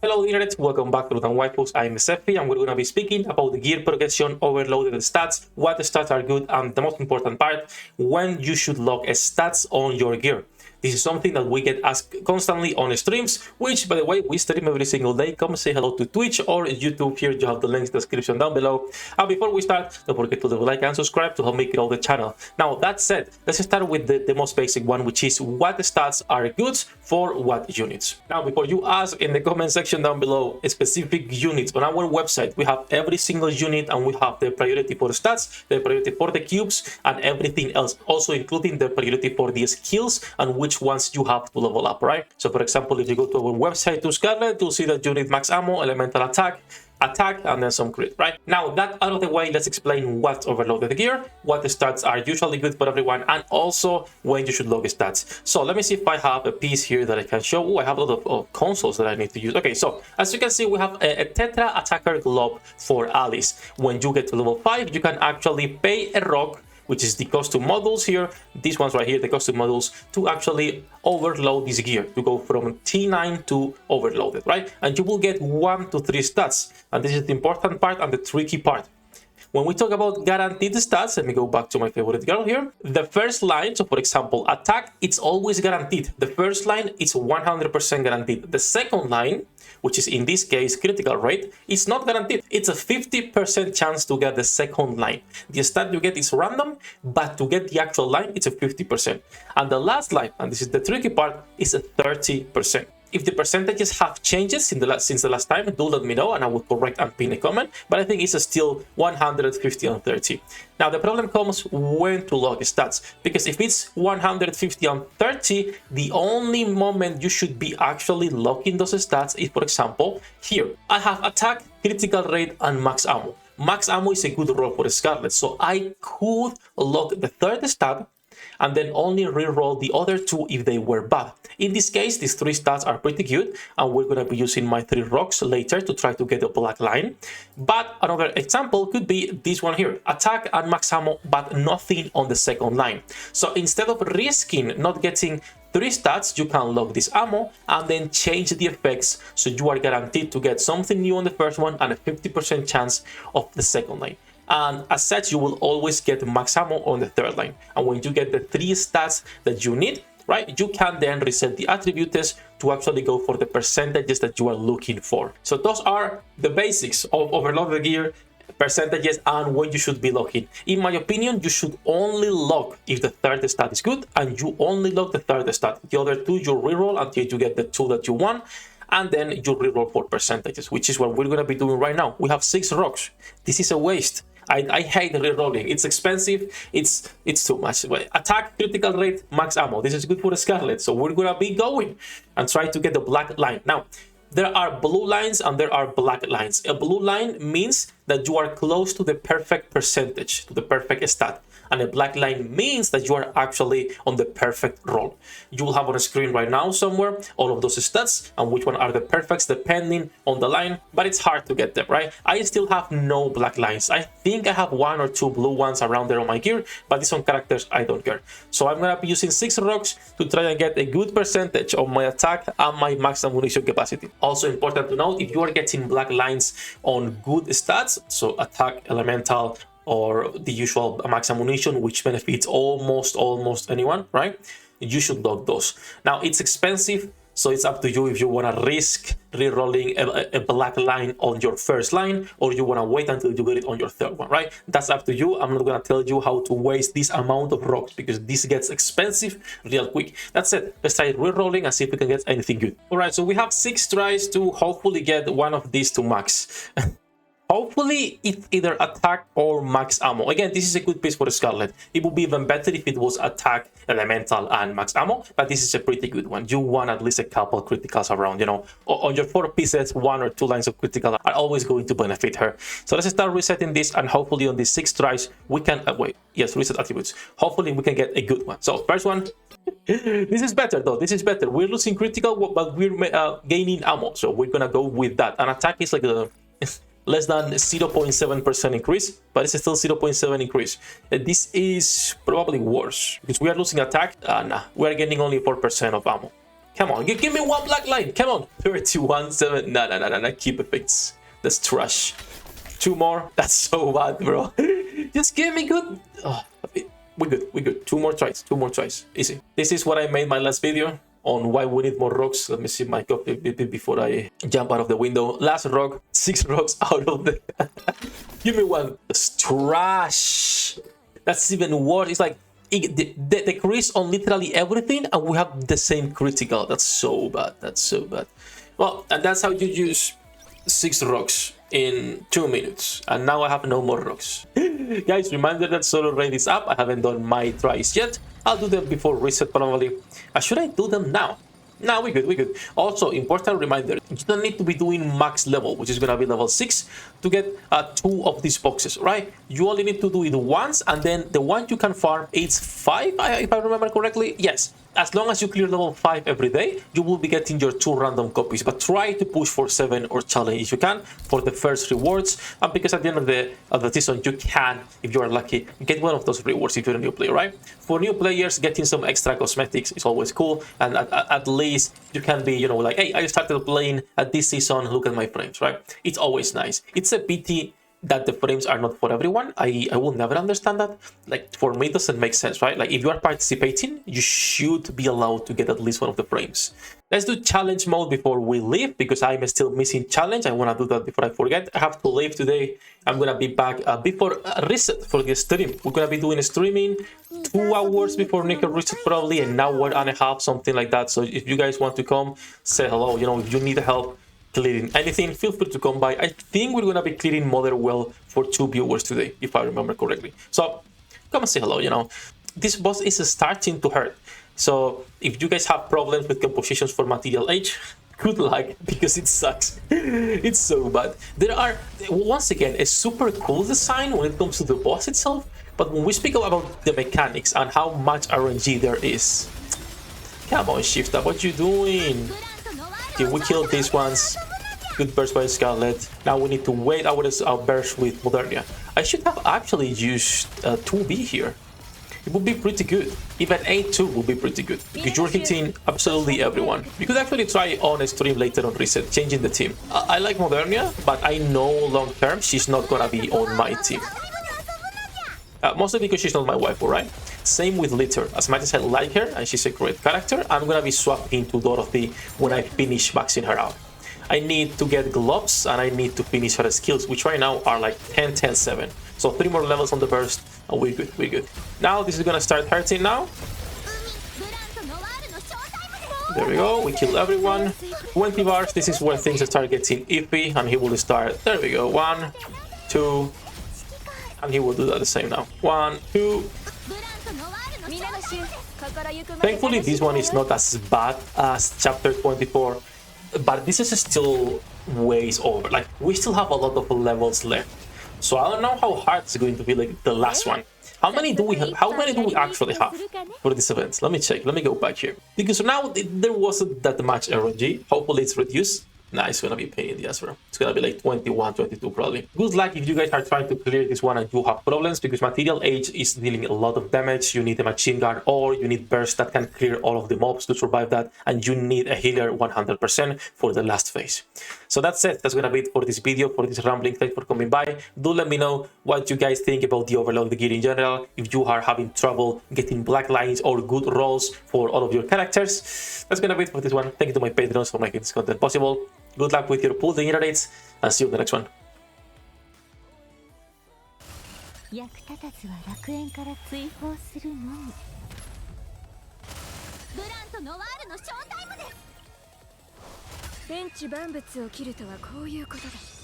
Hello Internet, welcome back to Waifus. I'm Sefi and we're going to be speaking about the gear progression, overloaded stats, what stats are good, and the most important part, when you should log stats on your gear. This is something that we get asked constantly on streams, which, by the way, we stream every single day. Come say hello to Twitch or YouTube. Here you have the links in the description down below. And before we start, don't forget to like and subscribe to help me grow the channel. Now, that said, let's start with the most basic one, which is what stats are good for what units. Now, before you ask in the comment section down below specific units, on our website, we have every single unit and we have the priority for stats, the priority for the cubes, and everything else, also including the priority for the skills and which ones you have to level up, right? So for example, if you go to our website to Scarlet, you'll see that you need max ammo, elemental attack, and then some crit, right? Now that out of the way, let's explain what's overloaded gear, what the stats are usually good for everyone, and also when you should log stats. So let me see if I have a piece here that I can show. Oh, I have a lot of consoles that I need to use. Okay, so as you can see, we have a Tetra Attacker Glove for Alice. When you get to level 5, you can actually pay a rock, which is the custom models here, these ones right here, the custom models, to actually overload this gear, to go from T9 to overloaded, right? And you will get 1 to 3 stats. And this is the important part and the tricky part. When we talk about guaranteed stats, let me go back to my favorite girl here. The first line, so for example, attack, it's always guaranteed. The first line is 100% guaranteed. The second line, which is in this case critical rate, it's not guaranteed. It's a 50% chance to get the second line. The stat you get is random, but to get the actual line, it's a 50%. And the last line, and this is the tricky part, is a 30%. If the percentages have changes since the last time, do let me know and I will correct and pin a comment. But I think it's still 150 and 30. Now the problem comes when to log stats, because if it's 150 and 30, the only moment you should be actually logging those stats is, for example, here. I have attack, critical rate, and max ammo. Max ammo is a good roll for Scarlet, so I could log the third stat and then only reroll the other 2 if they were bad. In this case, these 3 stats are pretty good, and we're going to be using my 3 rocks later to try to get a black line. But another example could be this one here, attack and max ammo, but nothing on the second line. So instead of risking not getting 3 stats, you can log this ammo and then change the effects, so you are guaranteed to get something new on the first one and a 50% chance of the second line. And as such, you will always get max ammo on the third line. And when you get the 3 stats that you need, right, you can then reset the attributes to actually go for the percentages that you are looking for. So those are the basics of overloaded gear, percentages, and when you should be logging. In my opinion, you should only log if the third stat is good, and you only log the third stat. The other 2 you reroll until you get the 2 that you want, and then you reroll for percentages, which is what we're going to be doing right now. We have 6 rocks. This is a waste. I hate rerolling. It's expensive. It's too much. Attack, critical rate, max ammo. This is good for Scarlet. So we're gonna be going and try to get the black line. Now, there are blue lines and there are black lines. A blue line means that you are close to the perfect percentage, to the perfect stat. And a black line means that you are actually on the perfect roll. You will have on a screen right now somewhere all of those stats and which one are the perfects depending on the line, but it's hard to get them, right? I still have no black lines. I think I have 1 or 2 blue ones around there on my gear, but these on characters I don't care. So I'm gonna be using 6 rocks to try and get a good percentage of my attack and my max ammunition capacity. Also important to note, if you are getting black lines on good stats, so attack, elemental, or the usual max ammunition, which benefits almost anyone, right? You should log those. Now, it's expensive, so it's up to you if you want to risk rerolling a black line on your first line, or you want to wait until you get it on your third one, right? That's up to you. I'm not going to tell you how to waste this amount of rocks, because this gets expensive real quick. That's it. Let's try rerolling and see if we can get anything good. All right, so we have 6 tries to hopefully get one of these to max. Hopefully, it's either attack or max ammo. Again, this is a good piece for Scarlet. It would be even better if it was attack, elemental, and max ammo, but this is a pretty good one. You want at least a couple criticals around, you know. On your 4 pieces, 1 or 2 lines of critical are always going to benefit her. So let's start resetting this, and hopefully on these 6 tries, we can... reset attributes. Hopefully, we can get a good one. So, first one... This is better though. This is better. We're losing critical, but we're gaining ammo. So we're gonna go with that. And attack is like a... less than 0.7% increase, but it's still 0.7 increase. This is probably worse because we are losing attack. Nah, we are getting only 4% of ammo. Come on, give me one black line. Come on. 31-7. No. Keep effects. That's trash. 2 more. That's so bad, bro. Just give me good. Oh, we're good. 2 more tries. 2 more tries. Easy. This is what I made my last video on why we need more rocks. Let me see my copy before I jump out of the window. Last rock. 6 rocks out of the... Give me one. That's trash. That's even worse. It's like the crit on literally everything, and we have the same critical. That's so bad. That's so bad. Well, and that's how you use 6 rocks in 2 minutes, and now I have no more rocks. Guys, reminder that solo raid is up. I haven't done my tries yet. I'll do them before reset probably. Should I do them now? No, we're good. Also, important reminder, you don't need to be doing max level, which is gonna be level 6, to get 2 of these boxes, right? You only need to do it once, and then the one you can farm is 5, if I remember correctly. Yes. As long as you clear level 5 every day, you will be getting your 2 random copies. But try to push for 7 or challenge if you can for the first rewards. And because at the end of the season, you can, if you are lucky, get one of those rewards if you're a new player, right? For new players, getting some extra cosmetics is always cool. And at least you can be, you know, like, hey, I started playing at this season, look at my frames, right? It's always nice. It's a pity that the frames are not for everyone. I will never understand that. Like, for me, it doesn't make sense, right? Like, if you are participating, you should be allowed to get at least one of the frames. Let's do challenge mode before we leave, because I'm still missing challenge. I want to do that before I forget. I have to leave today. I'm going to be back before reset for the stream. We're going to be doing streaming 2 hours before Nikke reset probably, an hour and a half, something like that. So if you guys want to come, say hello. You know, if you need help clearing anything, feel free to come by. I think we're gonna be clearing Motherwell for 2 viewers today, if I remember correctly. So come and say hello. You know, this boss is starting to hurt. So if you guys have problems with compositions for Material Age, good luck, because it sucks. It's so bad. There are, once again, a super cool design when it comes to the boss itself, but when we speak about the mechanics and how much RNG there is, come on, Shifter, what you doing? Okay, we killed these ones. Good burst by Scarlet. Now we need to wait our burst with Modernia. I should have actually used 2B here. It would be pretty good. Even A2 would be pretty good, because you're hitting absolutely everyone. You could actually try on a stream later on reset, changing the team. I like Modernia, but I know long term she's not gonna be on my team. Mostly because she's not my waifu, right? Same with Litter. As much as I like her and she's a great character, I'm gonna be swapping to Dorothy when I finish maxing her out. I need to get gloves and I need to finish her skills, which right now are like 10, 10, 7. So 3 more levels on the burst and we're good. Now this is gonna start hurting now. There we go, we kill everyone. 20 bars, this is where things start getting iffy, and he will start. There we go, 1, 2, and he will do that the same now. 1, 2. Thankfully, this one is not as bad as chapter 24, but this is still ways over. Like, we still have a lot of levels left, so I don't know how hard it's going to be like the last one. How many do we have? How many do we actually have for this event? Let me check. Let me go back here, because now there wasn't that much RNG. Hopefully, it's reduced. Nah, it's gonna be a pain in the ass, bro. It's gonna be like 21, 22 probably. Good luck if you guys are trying to clear this one and you have problems, because Material Age is dealing a lot of damage. You need a machine gun, or you need burst that can clear all of the mobs to survive that, and you need a healer 100% for the last phase. So that's it. That's gonna be it for this video, for this rambling. Thanks for coming by. Do let me know what you guys think about the overload the gear in general. If you are having trouble getting black lines or good rolls for all of your characters. That's gonna be it for this one. Thank you to my patrons for making this content possible. Good luck with your pool, the rates, and see you in the next one. 役立たずは楽園から追放するのみ。ブランとノワールのショータイムです。天地万物を切るとはこういうことだ。